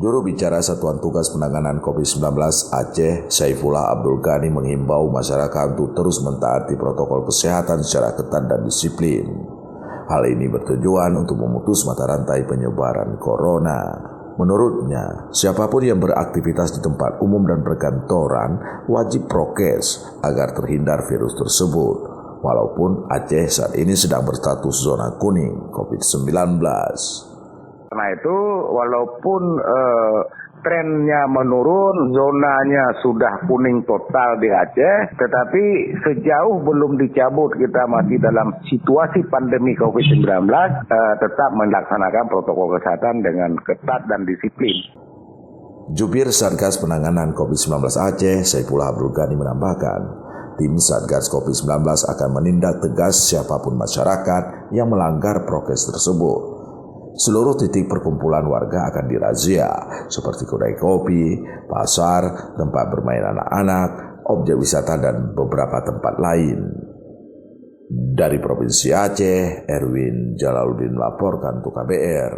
Juru bicara Satuan Tugas Penanganan COVID-19 Aceh, Saifullah Abdul Ghani menghimbau masyarakat untuk terus mentaati protokol kesehatan secara ketat dan disiplin. Hal ini bertujuan untuk memutus mata rantai penyebaran corona. Menurutnya, siapapun yang beraktivitas di tempat umum dan perkantoran wajib prokes agar terhindar virus tersebut. Walaupun Aceh saat ini sedang berstatus zona kuning COVID-19. Karena itu walaupun trennya menurun, zonanya sudah kuning total di Aceh, tetapi sejauh belum dicabut kita masih dalam situasi pandemi COVID-19, tetap melaksanakan protokol kesehatan dengan ketat dan disiplin. Jubir Satgas Penanganan COVID-19 Aceh, Saifullah Abdul Ghani menambahkan, tim Satgas COVID-19 akan menindak tegas siapapun masyarakat yang melanggar prokes tersebut. Seluruh titik perkumpulan warga akan dirazia, seperti kedai kopi, pasar, tempat bermain anak-anak, objek wisata, dan beberapa tempat lain. Dari Provinsi Aceh, Erwin Jalaluddin melaporkan untuk KBR.